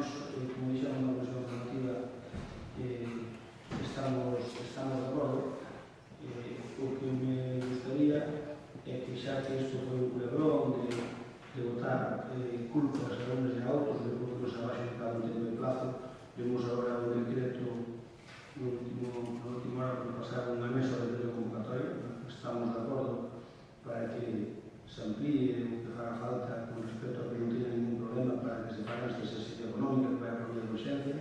nós, como dixemos na comisión informativa, estamos de acordo. O que me gustaría é que xa que isto foi un culebrón de botar culpas a unos e a outros, de que nos abaixen cada un tempo de plazo, vemos agora un decreto no último hora por pasar unha mesa de convocatoria. Estamos de acordo para que se amplíe o que faga falta con respecto a que non teña ningún problema para que se faga esta exercicio económica que vai a por vía de urgencia.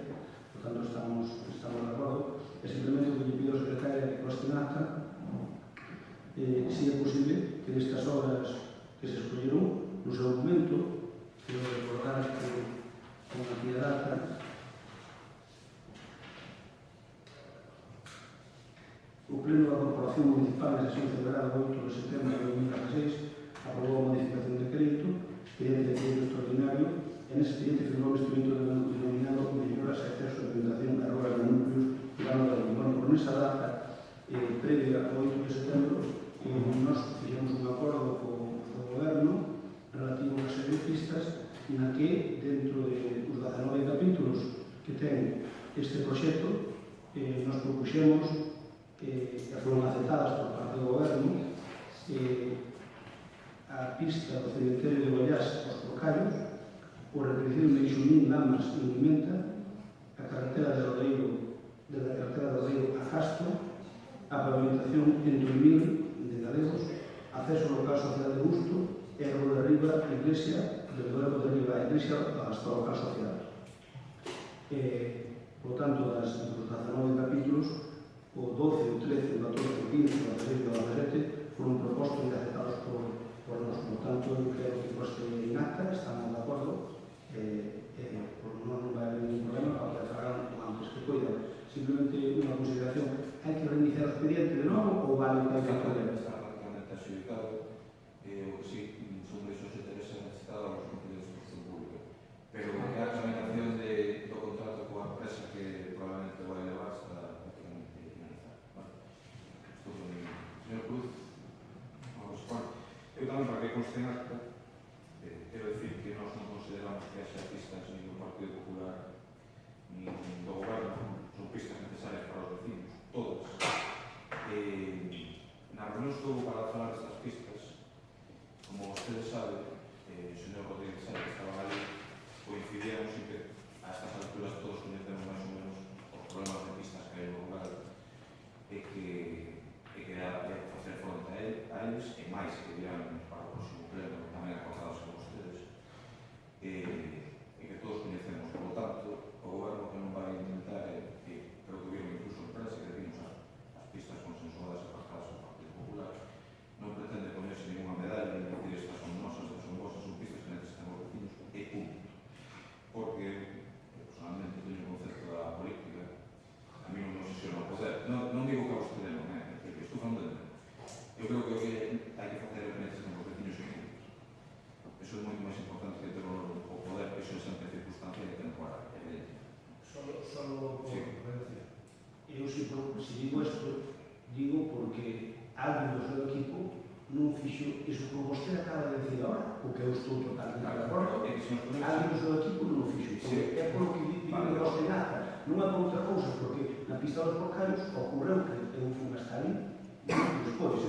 Por tanto, estamos de acordo. E simplemente o que lle pido ao secretario é que conste en acta si é posible que destas obras que se escolleron no seu momento, que recordar que con aquí a data o Pleno da Corporación Municipal na sesión celebrada o 8 de setembro de 2016 aprobou a modificación de crédito expediente de crédito extraordinario e nese expediente firmou o instrumento denominado melloras e acceso a alimentación a ruas de núcleos urbano da Limón. Por esa data previa ao 8 de setembro nós fixemos un acordo co goberno relativo a unha serie de pistas na que dentro dos 19 capítulos que ten este proxecto nos propuxemos que foron aceptadas por parte do goberno a pista do cementerio de Guallás aos Porcallos, o requerición de Ixumín, Lamas e Mimenta, a carretera de Rodeiro, desde a carretera de Rodeiro a Castro, a pavimentación entre o Mil de Galegos, acceso ao local social de Busto e a Rua de Riba, a Iglesia, del Duermo de Riba a Iglesia hasta o local social. Por tanto, dos 19 capítulos, o 12, o 13, o 14, o 15, o 16 e o 17 foron propostos e aceptados por nós. Por tanto, eu creo que poste en acta, estamos de acordo, non vai haber ningún problema para que fagan antes que poidan. Simplemente unha consideración, hai que reiniciar o expediente de novo ou vale o que hai que fazer? Está prácticamente adxudicado, o que sí, son desos intereses necesitados aos concellos de construcción pública. Pero que a tramitación do contrato coa empresa que probablemente vai levar está prácticamente finalizada. Isto foi mi. Señor Cruz, vamos a ver. Eu tamén, para que conste en acta, quero dicir que nós non consideramos que haxa pistas nin do Partido Popular nin do Goberno. Son pistas necesarias para os vecinos, todas. Na reunión estuvo para falar destas pistas, como ustedes saben, o señor Rodríguez Sáenz estaba ali, coincidíamos en que a estas alturas todos conhecemos máis ou menos os problemas de pistas que hai no lugar e que há que facer fronte a eles e máis que dirán para o próximo pleno tamén acordados con ustedes e que todos conhecemos. Por lo tanto, o goberno que non vai intentar creo que viron incluso en prensa que vimos as pistas consensuadas e pactadas ao Partido Popular, non pretende ponerse ninguna medalla e decir estas son nosas, estas son vosas, son pistas que necesitan os vecinos e punto. Porque, personalmente, teño un concepto da política, a mí non me obsesiona o poder. Non digo que a vostede non, porque estou falando de mí. Eu creo que o que hai que facer é que necesitan os vecinos e punto. Eso é moito máis importante que ter o poder, que iso é sempre circunstancia e temporal, evidente. Solo sí. Eu se digo isto, digo porque alguén do seu equipo non fixo iso que vostede acaba de decir agora, o que eu estou totalmente de acordo, alguén do seu equipo non o fixo. É polo que digo que vostede nada, non é por outra cousa, porque na pista dos Porcallos ocorreu que eu fui hasta ali, despois,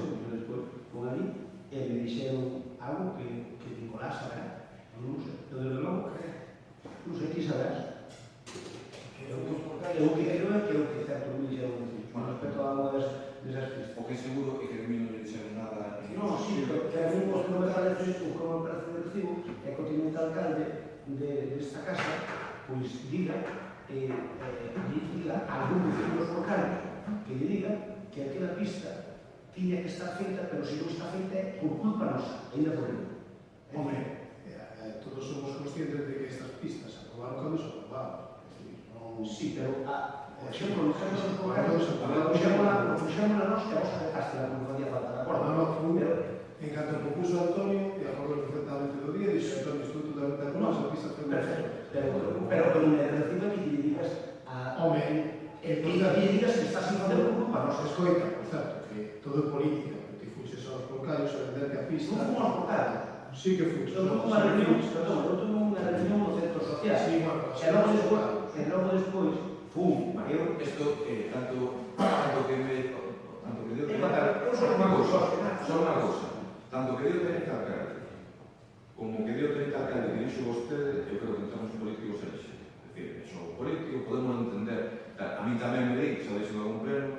con ali, e me dixeron algo que Nicolás saberá. Non sei, eu desde logo non sei ti saberás. Eu que creo é que o que certo me dixeron con respecto a algo desas pistas. O que seguro é que a mí non me dixeron nada. Non, sí, pero que a mí o que me parece de recibo é que o tinente alcalde desta casa pois diga a algún vecino dos Porcallos que lle diga que aquela pista tiña que estar feita, pero se non está feita é por culpa nosa, ainda por ele. Hombre, todos somos conscientes de que estas pistas se aprobaron cando se aprobaron. Sí, pero, por exemplo, nos casos dos Porcallos, puxémola nos que a vos aceptaste la que facía falta, de acordo? Non, en canto propuso Antonio, e acordo perfectamente do día, dixo Antonio, estou totalmente de acordo, esa pista foi perfecto, pero con el recibo que lle digas a... Home, lle digas que estás sin facer por culpa nosa. Escoita, por certo, que todo é política, que ti fuxes aos Porcallos a vender que a pista... Non fomos aos Porcallos. Sí que fuxes. Eu non fomos a reunión, perdón, eu nunha reunión no centro social. Sí, bueno, E logo despois, pum, Mario, Esto, tanto que dio Eu una cosa, tanto que dio tenente alcalde, como que dio tenente alcalde que dixo vostede, eu creo que entramos políticos elixe. É dicir, eso político, podemos entender, a mí tamén me di, xa dixo de algún pleno,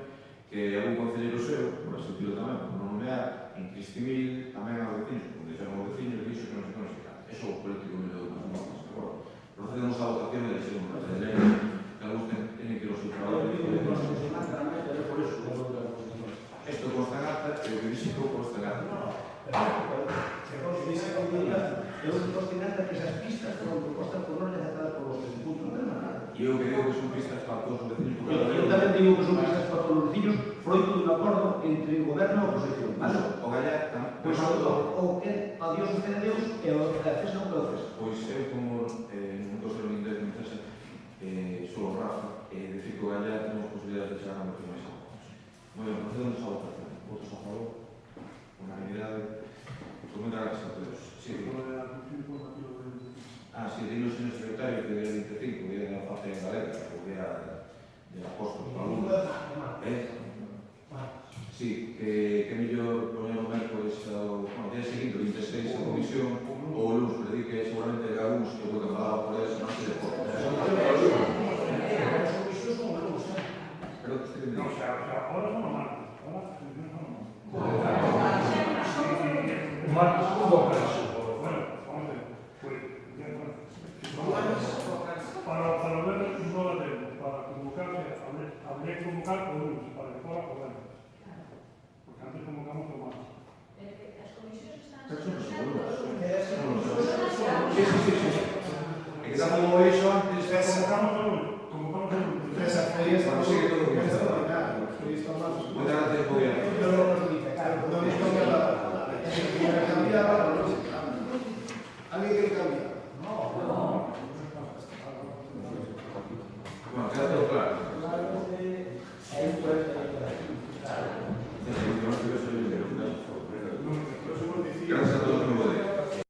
que algún concelleiro seu, por así decirlo tamén, por non nomear, en Cristimil, tamén aos vecinos, como dixeron os vecinos, e dixo que non se tal. Eso o político me deu máis notas, de acordo? Procedemos á votación e deixemos unha de lei, que algúns teñen que ir ao seu traballo. Isto consta en acta, e o que dixo consta en acta. Eu conste nada que esas pistas foron propostas por non aceptadas por los puntos de nada. E eu que digo que son pistas para todos os vecinos, porque Eu tamén digo que son pistas para todos os vecinos, froito dun acordo entre o goberno e a oposición. Vale? o Gallar tamén. Pois o que a Dios usted a Deus e o César o que o César. Pois eu, como non posso ser un inglés de empresa, sou o Rafa, e decir que o Gallar temos posibilidades de chegar a moito máis alto. Moi ben, procedemos a votación. Votos a favor, unanimidade. Pues moitas gracias a todos. Sí, dilo, señor secretario, que é 25, que é na fase en galega, o día de apóstolos para alumnos. Sí, que é mellor poñer o mércoles ao día seguinte, o 26, a comisión, ou o lunes, que di que seguramente a uns que vou falar por eso, non sei de por. Pero que estive No, o sea, ahora son los martes. Ahora martes hubo caso. Bueno, vamos a ver. Pues, para ver no la tengo. Para convocarse, habría que convocar por lunes, para que fuera por año. Porque antes convocamos por martes. Las comisiones están Sí. É que estamos como iso antes. Convocamos por lunes. Convocamos por lunes. Esa feias, Bueno, sigue todo bien. Moitas Moitas gracias, gobierno. gracias.